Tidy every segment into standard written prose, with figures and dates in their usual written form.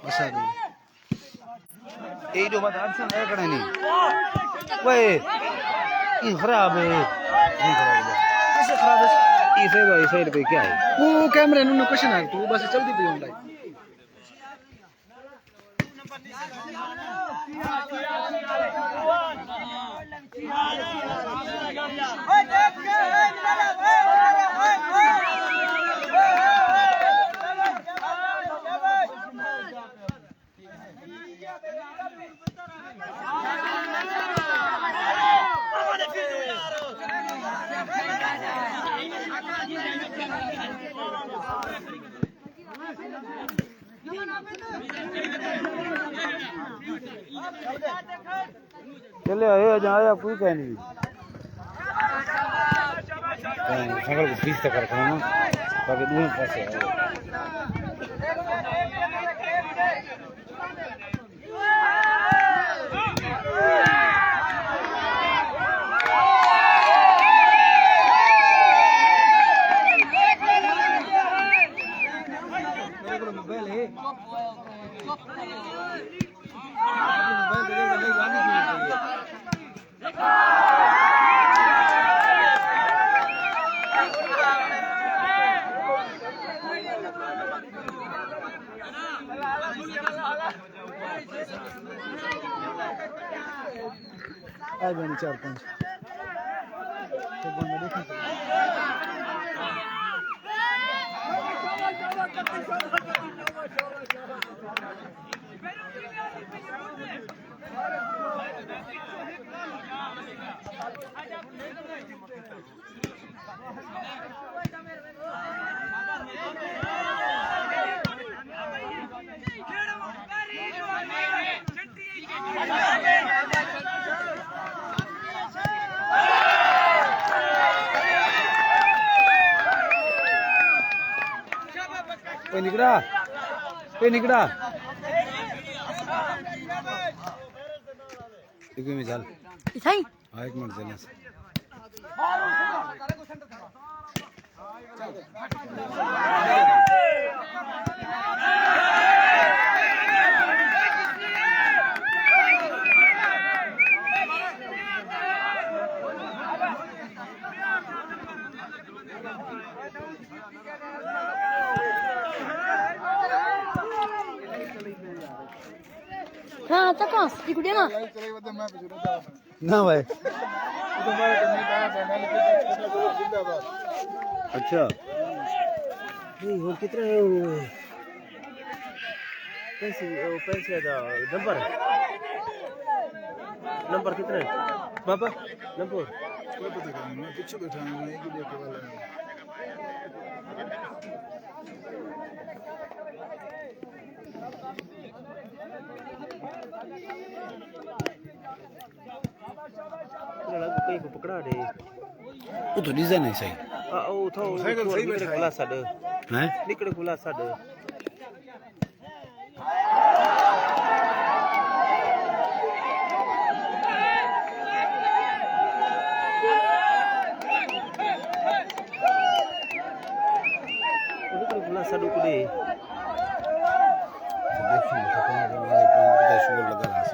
बस आ गई ये जो बात आज से है कड़े नहीं भाई ये खराब है नहीं खराब है कैसे खराब है इसे भाई साइड पे क्या है वो कैमरे ने क्वेश्चन है तू बस जल्दी पे ऑनलाइन चले आए आया कोई कह नहीं संगल को 20 तक रखना ना ताकि दूर पास आए मोबाइल है आ गए 4-5 तो बंदा देखा निकड़ा एक में चल सही हां 1 मिनट चलना हाँ तक इकुड़े ना ना भाई अच्छा नहीं और कितने पैसे पैसे का नंबर कितने बाबा नंबर कोई पता नहीं मैं पीछे बैठा हूं मैं एक ही लेके वाला हूं कहीं को पकड़ा दे वो तो डिजाइन है सही ओ था साइकिल सही बैठा खुला साड हैं निकड़े खुला साड निकड़े खुला साड कुदे देखो पता शोर लगा रहा है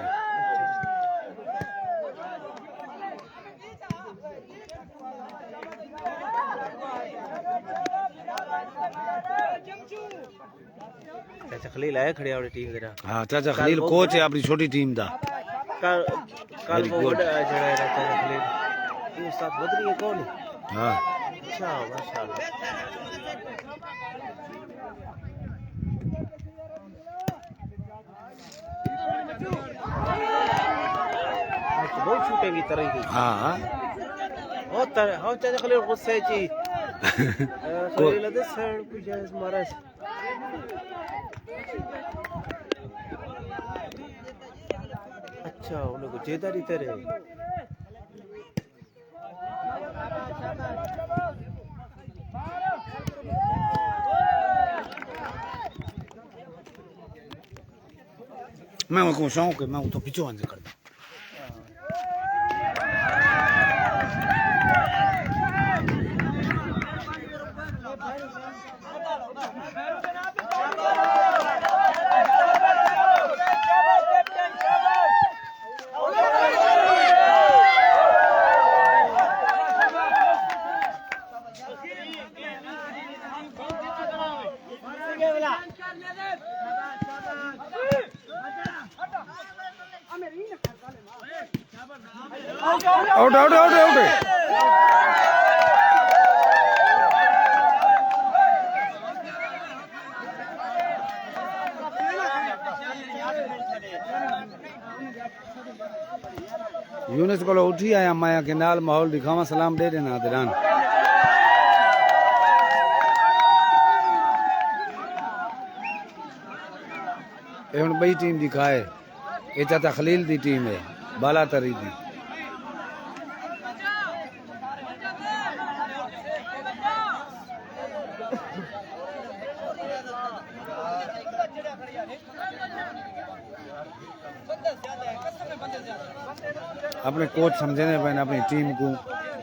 चाचा खलील आया खड़े वाली टीम जरा हां चाचा खलील कोच है अपनी छोटी टीम दा कल वो बड़ा जड़ा है चाचा खलील ये साथ बदरी है कौन हां अच्छा माशाल्लाह बहुत छूटेंगी तरह की हां हो चाचा खलील गुस्से ची खलील दे सर कुछ महाराज अच्छा उन्हें को जेदारी तेरे मैं को शौक है मैं तो पीछे आने कर आउट आउट आउट आउट यूनिस को उठी आया माया के नाल माहौल दिखावा सलाम दे देना दरान ये हुन बई टीम दिखाए ये चाचा खलील दी टीम है बाला तरी दी अपने कोच समझने पे अपनी टीम को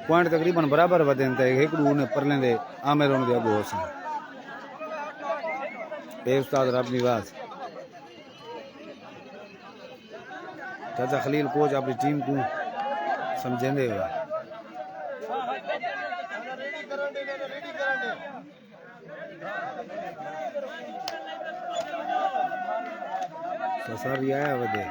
पॉइंट तकरीबन बराबर वधन थे हिकड़ू ने परले दे आमिर होने दे अगो होसन ए उस्ताद रब निवास चाचा खलील कोच अपनी टीम को समझेंदे हुआ ससर आया वधे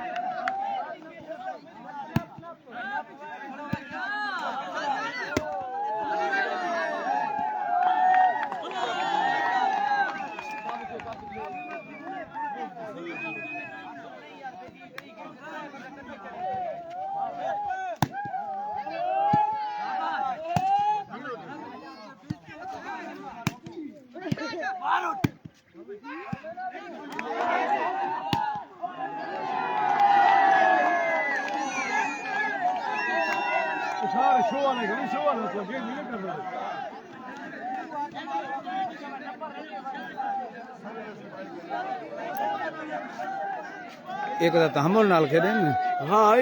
एक तहमुल नाल खेदे ने हाँ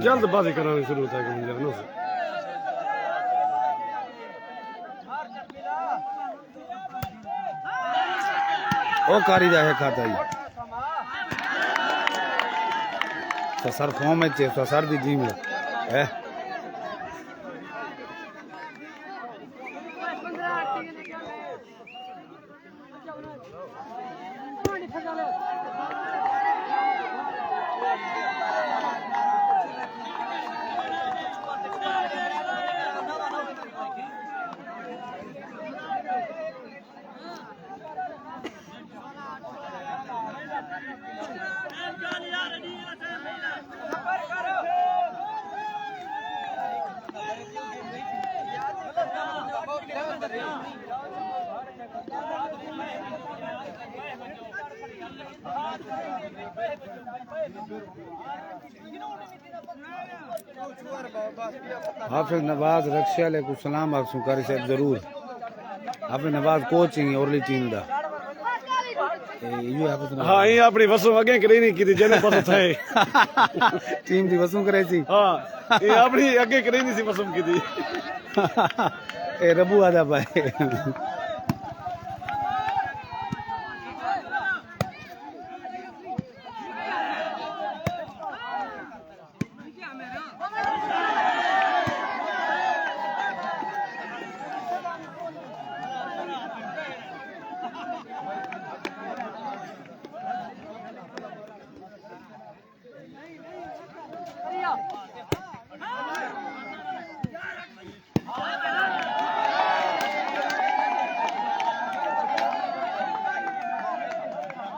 जल्दबाजी करानी शुरू था जानो से ओ कारी जा है खाता ही सर फॉर्म में चे सर दी टीम है हाफिज नवाज रक्षा ले कुछ सलाम आप सुकारी साहब जरूर हाफिज नवाज कोचिंग औरली टीम दा हाँ ये अपनी वसू अगे करे नहीं की जने पता था टीम दी वसू करे सी हाँ ये अपनी अगे करे नहीं सी वसू की थी ए रबू आदा भाई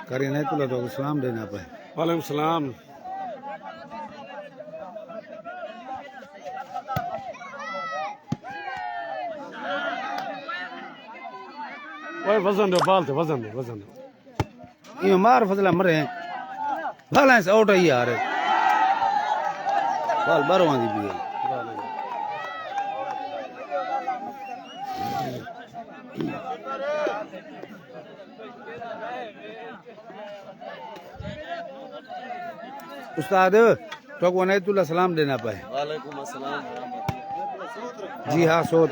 करे नहीं तुला तो सलाम देना पे वालेकुम सलाम ओए वजन दो बालते वजन दो ये मार फजला मरे बैलेंस आउट है यार बाल बारवा दी भी उस्ताद तो को नहीं तुला सलाम देना पाए वालेकुम अस्सलाम जी हाँ सोद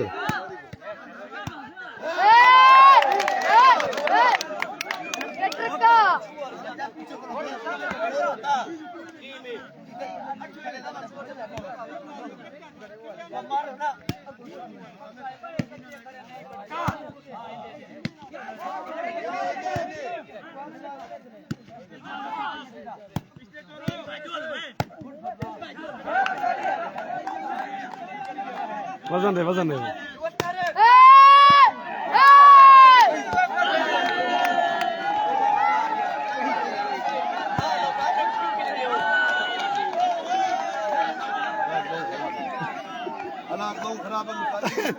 वजन है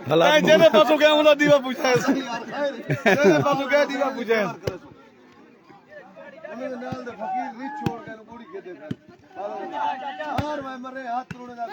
हालात जेने पासो गया उना दीवा पूछा जेने पासो गया दीवा पूछा उन्हें नाल दे फकीर रिच छोड़ के कुड़ी के दे यार मैं मरे हाथ तोड़ने ना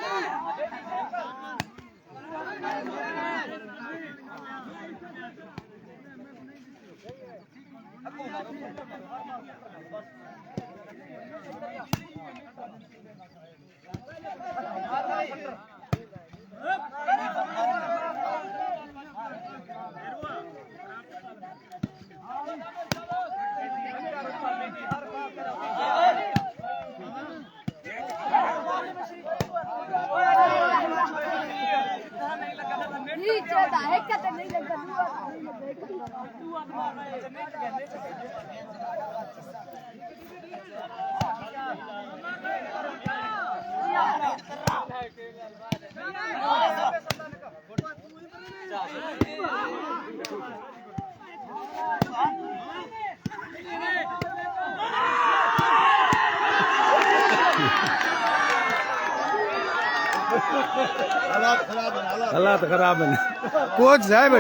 हालात खराब है कोच साहब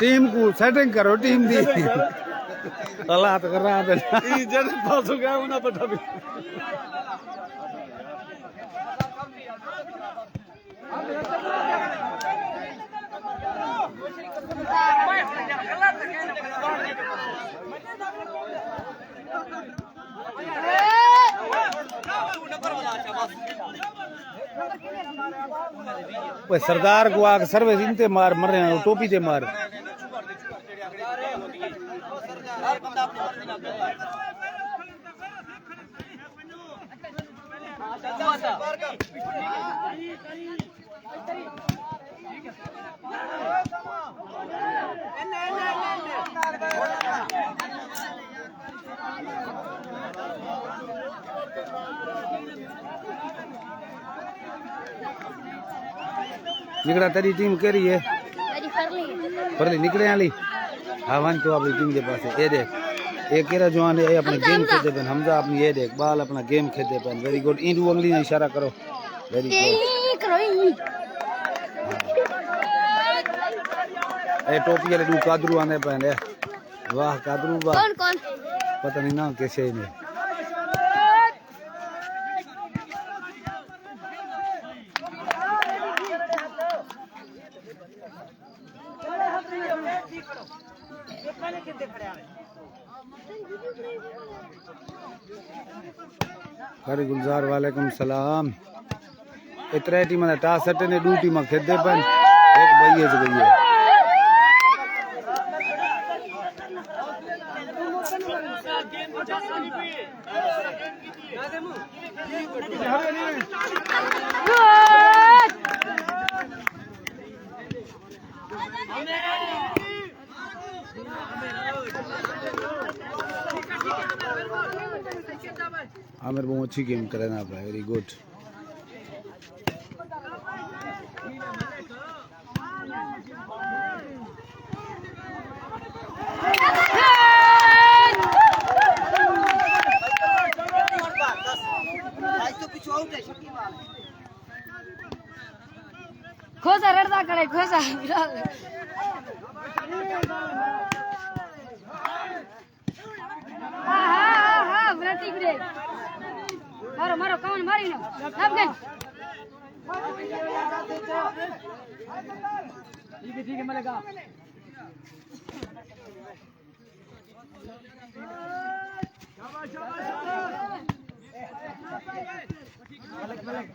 टीम को सेटिंग करो टीम दी हालात खराब है जन पास हो गया उन्हें पता भी सरदार को आग सर्विस इनते मार मर रहे हैं टोपी ते मार निकला तेरी टीम कह रही है परली निकले वाली हाँ वन तो अपनी टीम के पास है ये देख एक केरा जवान है अपना गेम खेलते पे हमजा अपनी ये देख बाल अपना गेम खेलते पे वेरी गुड इन उंगली ने इशारा करो वेरी गुड ए टोपी वाले दू कादरू आने पे वाह कादरू वाह कौन कौन पता नहीं ना कैसे ने अरे गुलजार वालेकुम सलाम इतने टीम टास सटे ने दो टीम खेदे पे एक भैया से गई है आमिर बहुत अच्छी गेम करे ना भाई वेरी गुड खोसा रड़ता करे खोसा हाँ ब्रेक ब्रेक मारो मारो कौन मारी ना अब गए ठीक है मलेगा शाबाश शाबाश मलक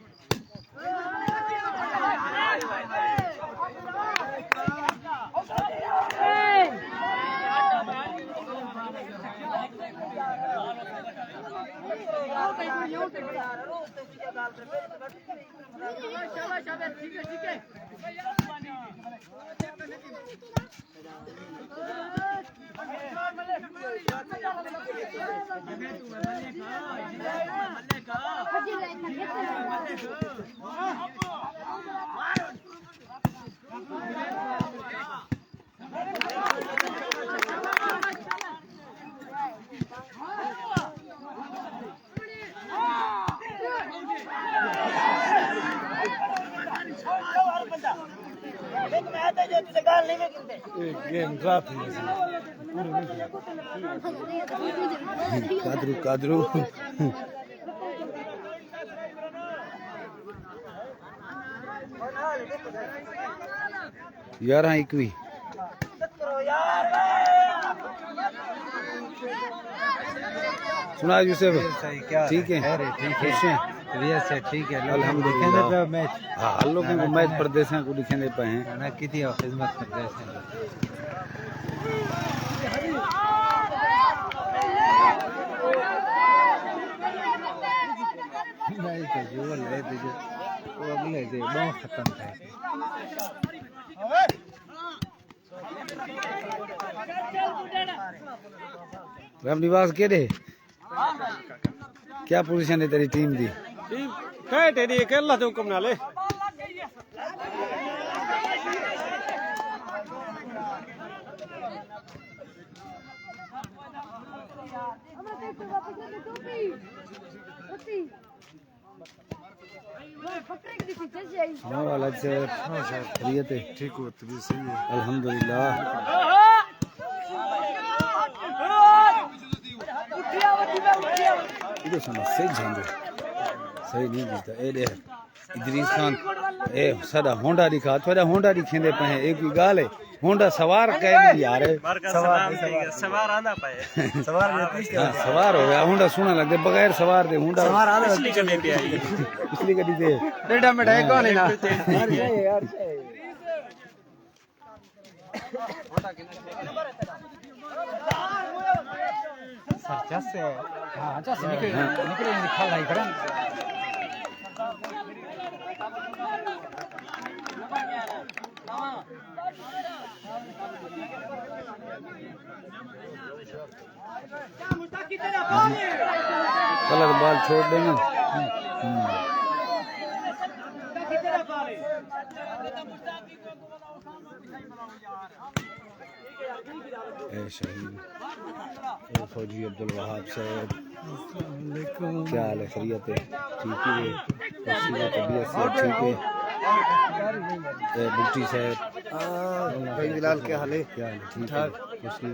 गेम ड्राफ्ट कादरू कादरू यार हाँ एक भी सुना यूसुफ ठीक है खुश हैं ठीक है अल्हम्दुलिल्लाह मैच हाँ लोग को मैच प्रदेश को दिखेंदे पे हैं ना कितनी खिदमत करते हैं नहीं तो जो ले तो जो वो अगले से बहुत खत्म था राम निवास के दे क्या पोजीशन है तेरी टीम दी क्या तेरी अकेला तो हुक्म ना ले सुना वाला से खैरियत है ठीक हो तो भी सही है अल्हम्दुलिल्लाह इधर सुना सही झंडे सही नहीं दिखता ए दे इदरीस खान ए साडा होंडा दिखा थोड़ा होंडा दिखेंदे पे हैं एक ही गाल है होंडा सवार कह नहीं यार सवार आना पाए सवार हाँ, सवार हो गया होंडा सुना लगते बगैर सवार दे होंडा सवार आना पिछली कड़ी पे आई पिछली कड़ी दे डेढ़ा मिनट है कौन है ना यार सर से हां अच्छा से निकले दिखा लाई करन कलर बाल छोड़ देंगे ए शहीद ए फौजी अब्दुल वहाब साहब क्या हाल है खैरियत है ठीक है तबीयत से ठीक है बुट्टी साहब भाई बिलाल क्या हाल है क्या हाल है ठीक है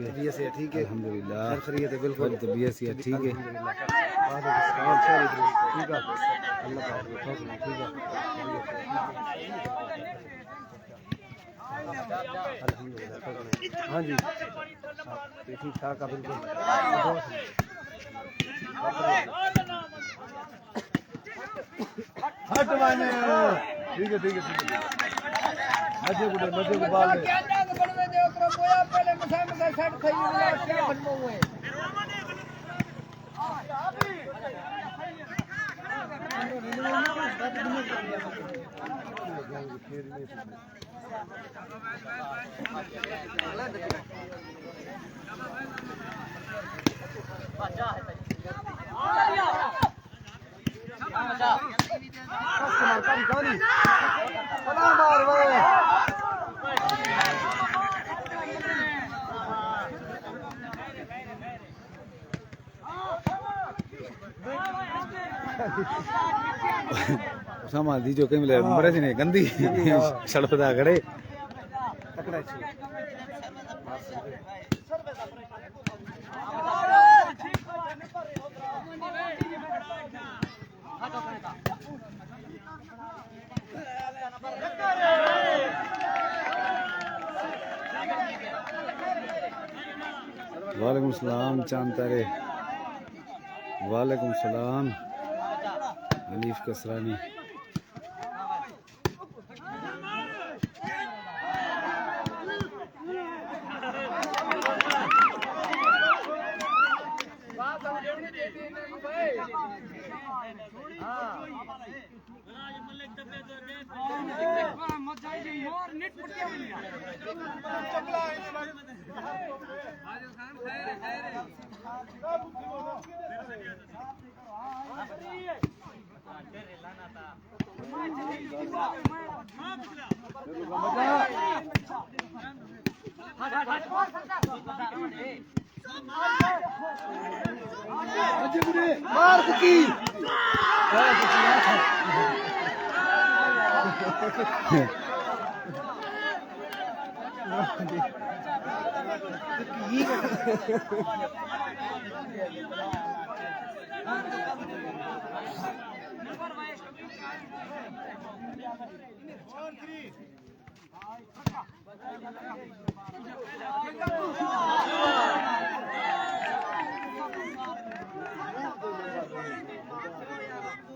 तबीयत से ठीक है अल्हम्दुलिल्लाह खैरियत है बिल्कुल तबीयत से ठीक है ठीक है हाँ जी ठीक ठाक है बिल्कुल हट माने ठीक है मजे को बाल में पहले मसाई सेट खाई क्या बनमो हुए सामान दी जो कहीं मिले मरे ने गंदी सड़पदा खड़े वालेकुम सलाम चांद तारे वालेकुम सलाम हनीफ कसरानी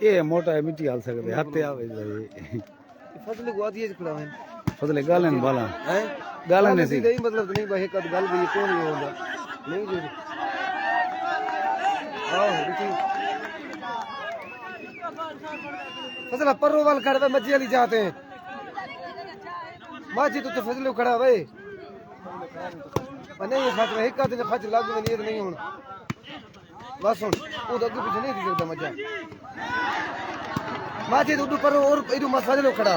ये मोटा है मिट्टी हाल सकते हत्ते आवे भाई फसल को आती है खिलावे फसले गालन बाला हैं गालन ने सी नहीं मतलब नहीं भाई कद गल भी कौन नहीं होगा नहीं जी आओ फसल पर्रो वाल खड़ा है मच्छी वाली जाते हैं माची तो फसल खड़ा भाई नहीं ये खच एक दिन खच लग में नहीं हुन बस हुन वो तो अगे पीछे नहीं दिख सकता मच्छा माची तो ऊपर और इधर मसाले खड़ा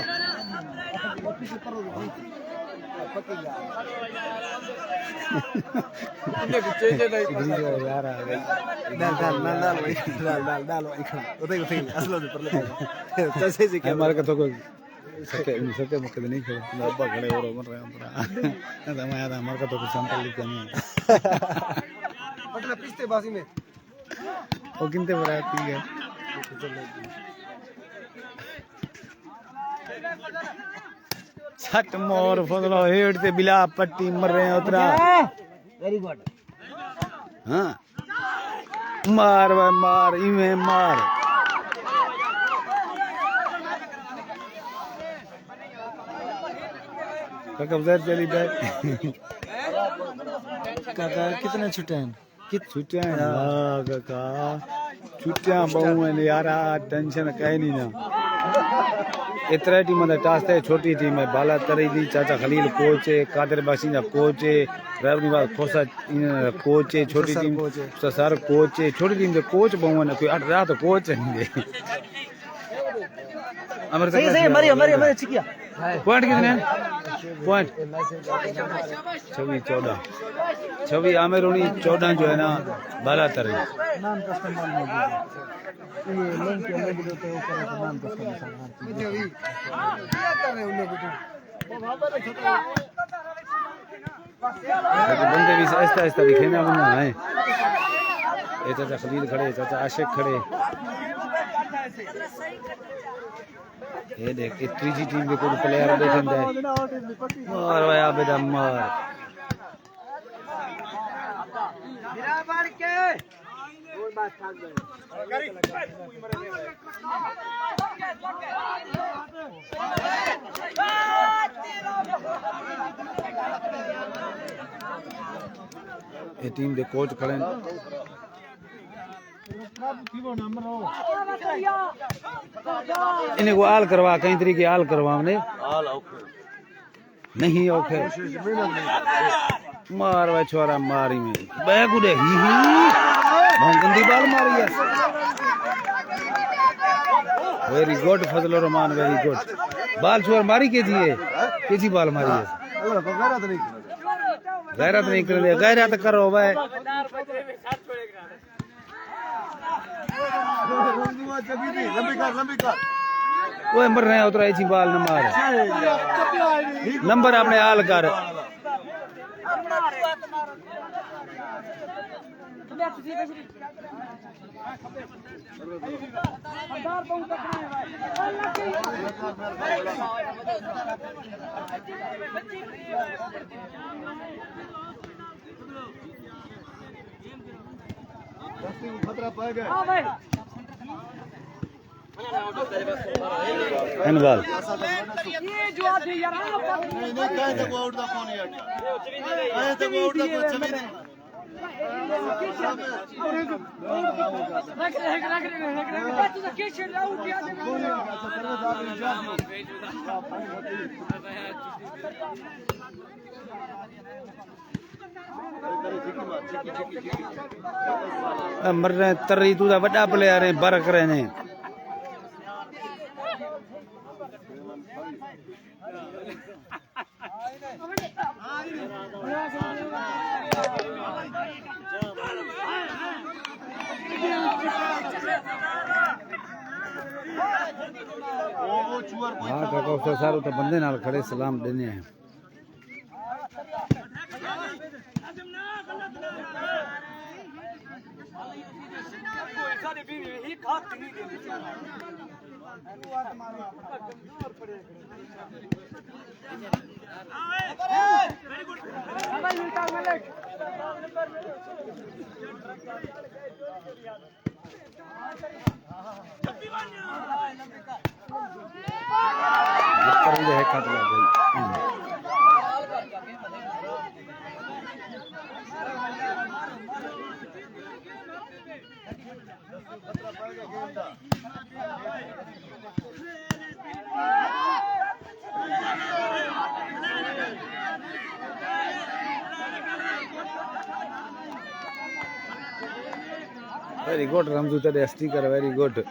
यार आ गई डाल भाई खड़ा उधर असलो पर ले कैसे से हमारे का तो कोई सके मुके नहीं खड़े अब्बा खड़े और मर रहे हैं ना मैं यार हमारे का तो कुछ संकल्प लिख नहीं मतलब पिछते बासी में वो किनते बड़ा ठीक है छट मोर फसलो हेड ते बिला पट्टी मर रहे हैं उतरा वेरी गुड हां मार भाई मार इमे मार काका उधर चली बैठ काका कितने छुट्टे हैं कित छुट्टियां हैं हां काका छुट्टियां बहु हैं यार टेंशन कहीं नहीं ना इतरा टीम दा टास्क है छोटी टीम है बाला तरी दी चाचा खलील कोच है कादर बासिंदा कोच है रवनी बाल खोसा कोच है छोटी टीम सर कोच है छोटी टीम के कोच बहु है कोई अठ रात कोच है सही सही हमारी चिकिया पॉइंट कितने पॉइंट 26 आमिर उनी 14 जो है ना बाला तरी नाम कस्टम ये लिंक के अंदर भी तो ऊपर नाम कस्टम मुझे भी क्या कर रहे उन लोग तो बंदे भी ऐसा ऐसा दिखे ना बना है ये चाचा खलील खड़े चाचा आशिक खड़े ये देख ये त्रीजी टीम के कोई प्लेयर बैठे हैं मार भाई आप बेटा मार मेरा बार के और बात भाग गए ये टीम के कोच खड़े हैं इन्हें को आल करवा कई तरीके आल करवा हमने नहीं औखे मार भाई छोरा मारी में बैगुडे ही भौंकंदी बाल मारी है वेरी गुड फजल रहमान वेरी गुड बाल छोर मारी के जी बाल मारी है गैरत नहीं कर गैरत करो भाई वो मर रहे उतरा ऐसी बाल न मार नंबर अपने आल कर बाल मर रहे तरी तू बड़ा प्लेयर है बरक रहे हैं हाँ काका उसका सारू तो बंदे नाल खड़े सलाम देने हैं है खत लग गई। Very good, Ramzu, the sticker, very good.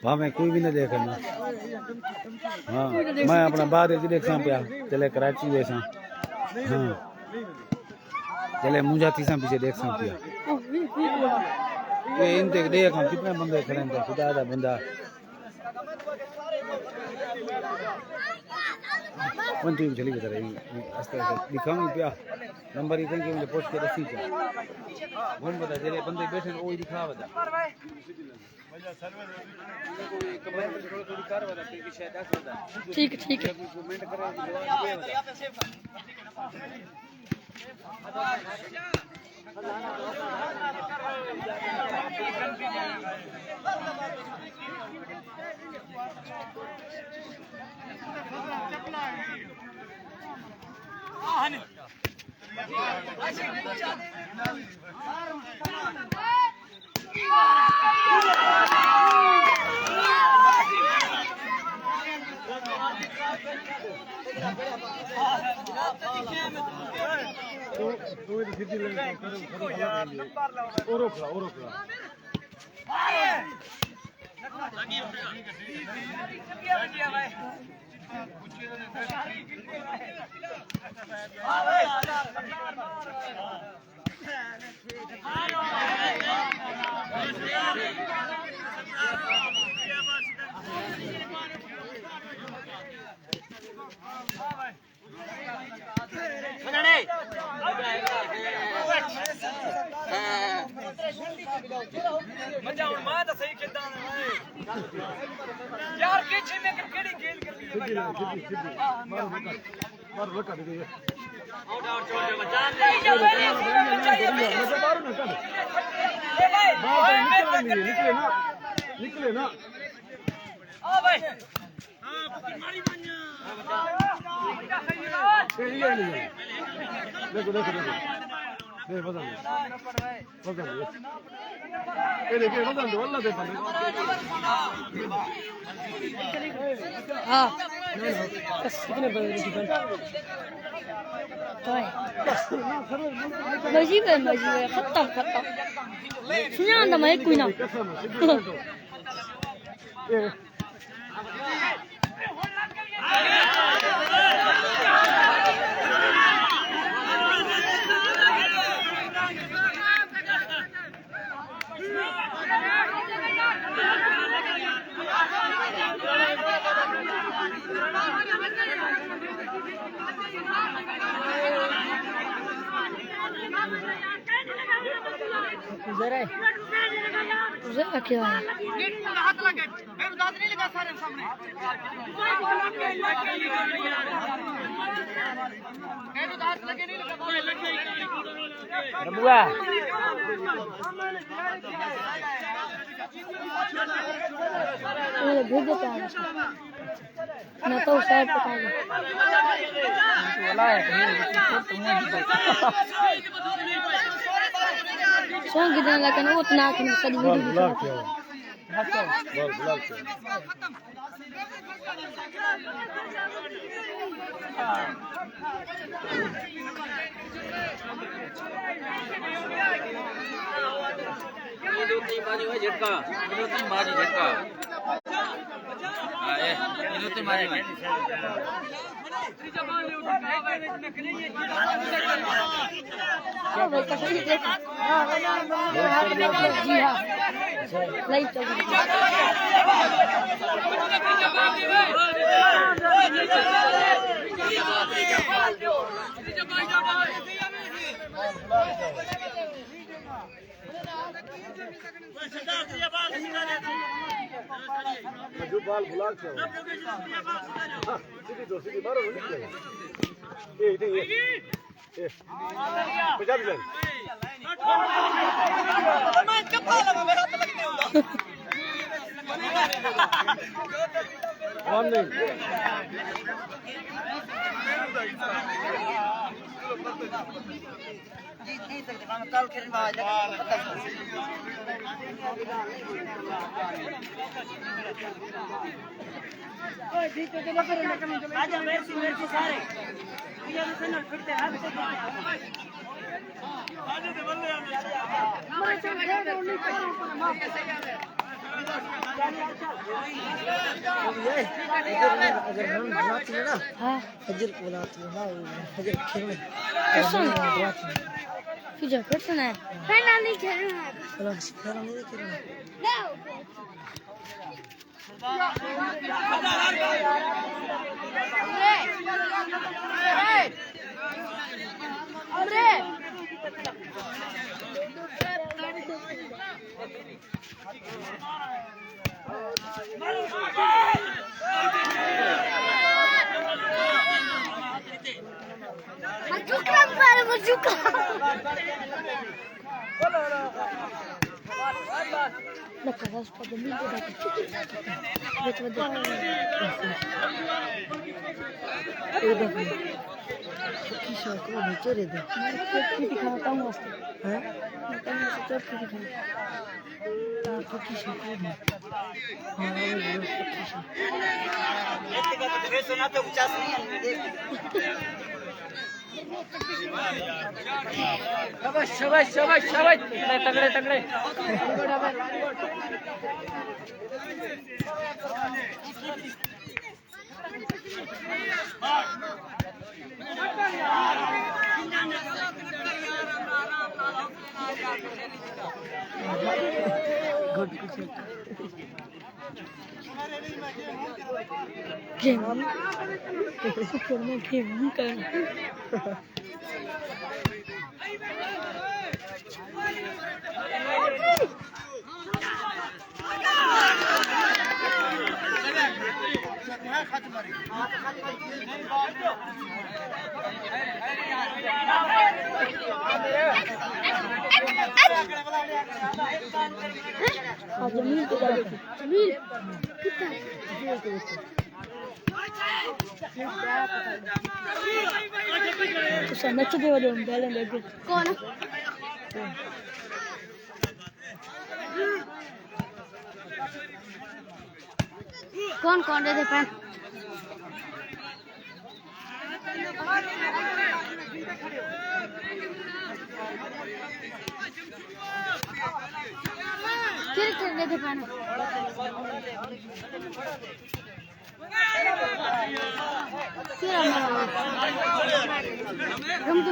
वहाँ में कोई भी नहीं देखा मैं। हाँ मैं अपना बाद देखा पिया चले कराची वैसा। हाँ चले मुझा तीसरा पीछे देख सा पिया ये इन देख देख हम कितने बंदे खड़े हैं खुदा दा बंदा कौन टीम चली गई तेरी आस्ते आस्ते दिखाऊंगी पिया नंबर ही कहीं मुझे पोस्ट के रसी क्या कौन बता जरे बंदे बैठे वो ही दिखा बता ठीक ठीक है यार किसी में क्रिकेट गेंद कर दी मार लो कर दे आउट आउट छोड़ दे बचा निकले ना आ भाई हां मारी बन्या देखो देखो देखो दे बदल ये देखिए बदल दो अल्लाह दे हाँ कितने बजे मजीब खत्म सुना ना मैं कोई ना जरा क्या है हाथ लगे मैं दांत नहीं लगा सारे सामने मैं दांत लगे नहीं लगा बुआ वाले भेज देते हैं ना तो साइड पे खाएगा सॉन्ग कितना लगा ना उतना कि सारी वीडियो झटका जी हाँ लाइव चल जो बाल बुला के हां सीधी मारो ए पंजाबी लाइन मैं चप्पल लगा मेरा तो लगने होगा वन नहीं जीत नहीं सकते हम कल खेलने में आ जाएगा ओए जीत तो चलो कर आजा मेरे सारे ये से न फिरते हाथ से आजा दे बल्ले हमारे चल रहे हैं नहीं करो माफ अगर हम बुलाते हैं ना हां हजर को बुलाते हैं ना हजर खेलने फिर फिर है फाइनल नहीं खेलना है खलास फाइनल नहीं खेलना अरे Machuca, para machuca. La cagas por el mismo de शाबाश तगड़े जमीन पे जा जमीन कितना नच दे वाले बैलेंस लेके कौन कौन दे पैन फिर दे पैन फिर हम तो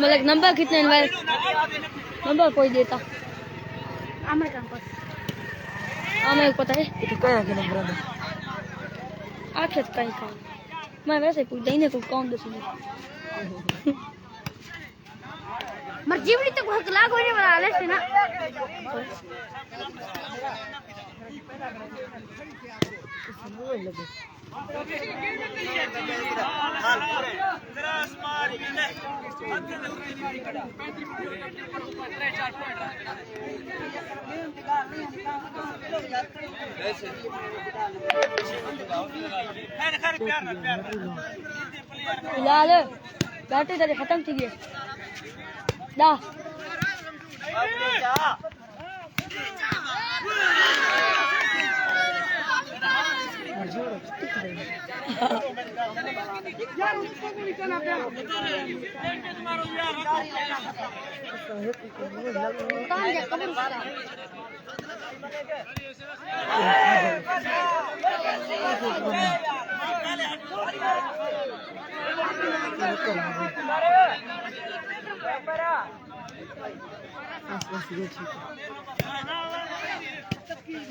मतलब नंबर कितने नंबर कोई देता हमें पता है नंबर आखिर कहीं का मैं वैसे कुछ नहीं कुछ कौन दस मर्जी भी तो बहुत लाख होने वाला है ना फिलहाल बैटरी तेरी खत्म थी गई दा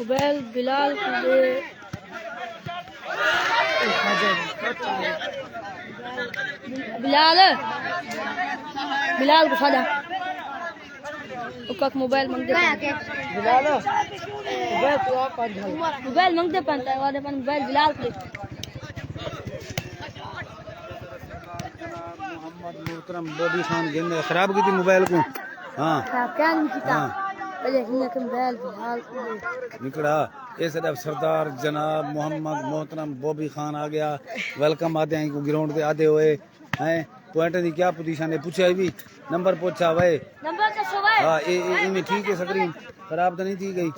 उबैल बिलाल बिलाल बिलाल को सादा उसका मोबाइल मांगते बिलाल मोबाइल मांगते पनता वादे पन मोबाइल बिलाल को मोहम्मद मोहतरम बॉबी खान गेंद खराब की थी मोबाइल को हाँ क्या नहीं किया निकला इस तरफ सरदार जनाब मोहम्मद मोहतरम बॉबी खान आ गया वेलकम आते हैं को ग्राउंड पे आते हुए हैं पॉइंट की क्या पोजीशन है पूछा भी नंबर पूछा भाई नंबर तो सुबह हाँ इनमें ठीक है स्क्रीन खराब तो नहीं थी गई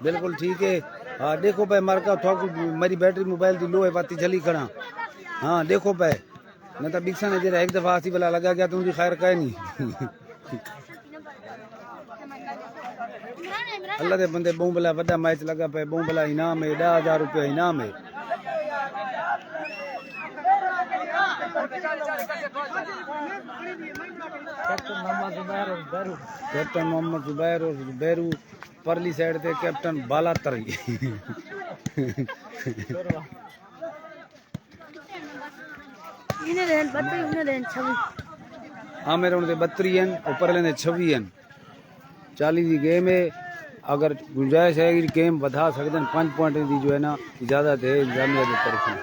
बिल्कुल ठीक है हाँ देखो भाई मार का थोक मेरी बैटरी मोबाइल की लो है बाती जली खड़ा हाँ देखो भाई मैं तो बिक्सा ने जरा एक दफा आसी वाला लगा गया तो उनकी खैर कहे नहीं अल्लाह के बंदे बोंबला वड्डा मैच लगा पे बोंबला इनाम है 10,000 रुपया इनाम है कैप्टन मोहम्मद जुबैर और जुबैरू परली साइड पे कैप्टन बाला तरी हाँ मेरे उनके 32 हैं ऊपर लेने 26 हैं 40 की गेम है अगर गुंजाइश है कि गेम बढ़ा सकते हैं 5 पॉइंट की जो है ना इजाजत है इंतजामिया की तरफ से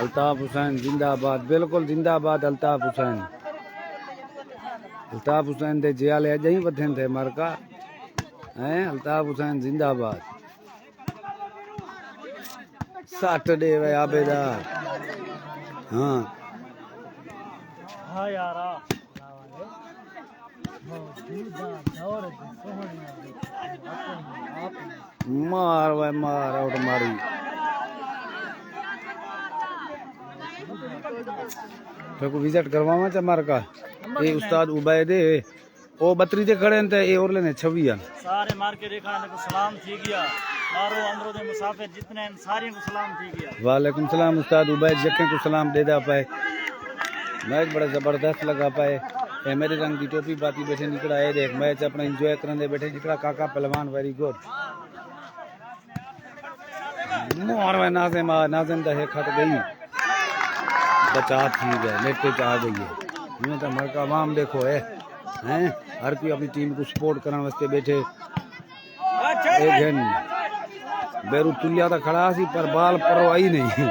अल्ताफ हुसैन जिंदाबाद बिल्कुल जिंदाबाद अल्ताफ हुसैन दे जियाले अज ही बथन थे मरका हैं अल्ताफ हुसैन जिंदाबाद सैटरडे वे आबेदार हाँ हाँ यारा मार वे मार आउट मारी को विजिट करवावा चा मार का ये उस्ताद उबैदे ओ 32 ते खड़े थे ये और लेने 26 सारे मार के देखा को सलाम थी गया मारो अंदरों दे मुसाफिर जितने हैं सारे को सलाम थी गया वालेकुम सलाम उस्ताद उबैद जक्के को सलाम दे दा पाए मैच बड़ा जबरदस्त लगा पाए ए मेरे रंग की टोपी बाती बैठे निकला है देख मैच अपना एंजॉय करने बैठे निकला काका पहलवान वेरी गुड मोर में नाज़िम दा है खत गई बचा थी गए नेटे च आ गई है मैं तो मरका आवाम देखो है हैं हर कोई अपनी टीम को सपोर्ट करने वास्ते बैठे एक घन बेरू तुलिया तो खड़ा सी पर बाल परो आई नहीं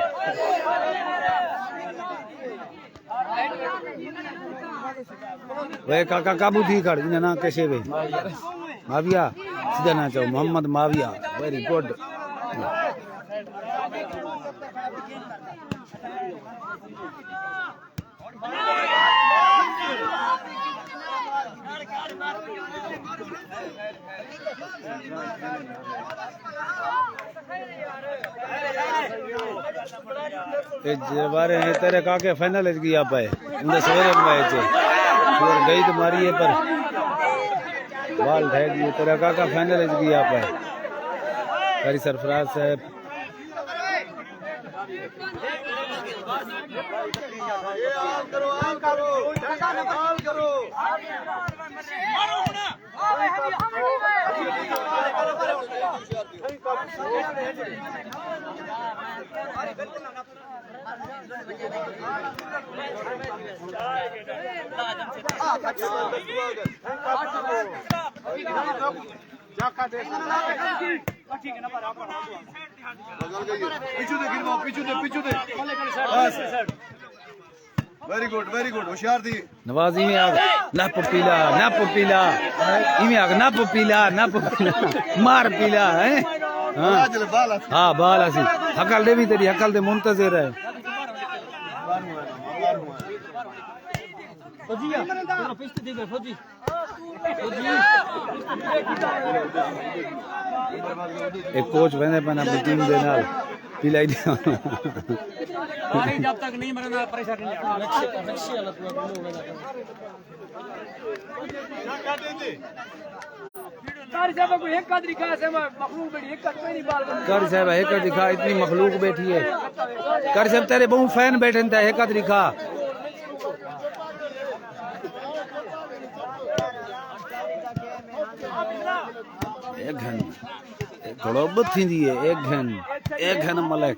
वे काका काबू थी खड़ ना कैसे वे माविया सीधा ना चाहो मोहम्मद माविया वेरी गुड बारे हैं तेरे काके फाइनल गया पाए उन्हें सवेरे मैच फिर गई तो मारी है पर बाल ढह गई तेरा काका फाइनल गया पाए कारी सरफराज साहब वेरी गुड होशियार थी नवाज इमें आग नप पीला इमें आग नप पीला मार पीला है हाँ बाल आसी हकल दे भी तेरी हकल दे मुंतजिर है एक कोच बने पन अपनी टीम दे नाल पिलाई दे जब तक नहीं मरना प्रेशर नहीं कर साहब एक दिखा इतनी मखलूक बैठी है कर साहब तेरे बहु फैन बैठे थे एक दिखा एक घन थोड़ा बहुत थी है एक घन मलक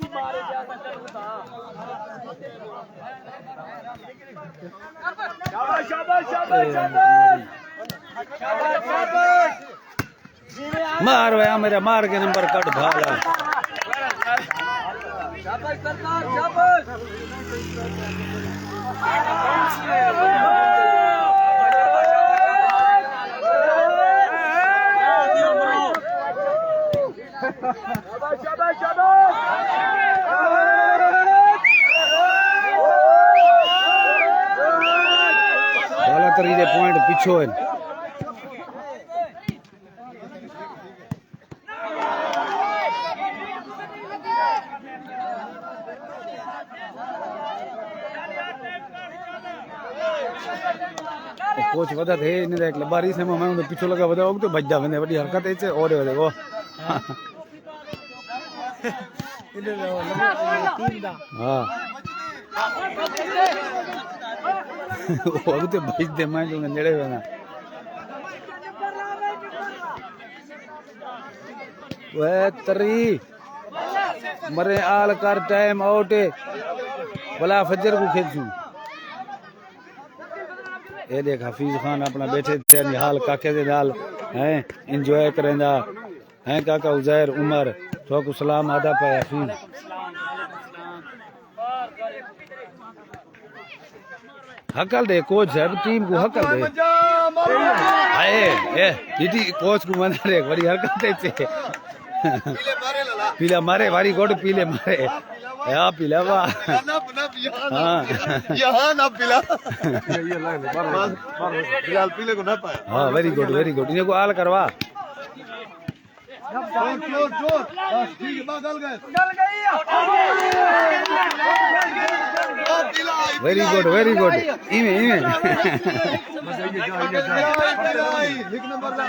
मार भैया मेरा मार के नंबर कट भाला वाला तरीके पॉइंट पीछो है कोच वदा थे इन देख ले बारी से मैं उन पीछे लगा वदा तो भज जावे बड़ी हरकत है और देखो हां वो तो भज दे मैं जो नेड़े वेना वे तरी मरे आल कर टाइम आउट भला फजर को खेलूं ये देख हफीज खान अपना बैठे थे निहाल काके दे नाल हैं एंजॉय करेंदा हैं काका उजैर उमर तो को सलाम आदा पे हफीज हकल दे कोच साहब टीम को हकल दे आए ए दीदी कोच को मना रे बड़ी हरकत है पीला मारे वारी गोड पीले मारे या पीला वाह हां यहाँ ना पिला ये लाइन बिलाल पीले को ना पाया हां वेरी गुड इन्हें को आल करवा जोर बस ठीक है बदल गए वेरी गुड इमे लिख नंबर ला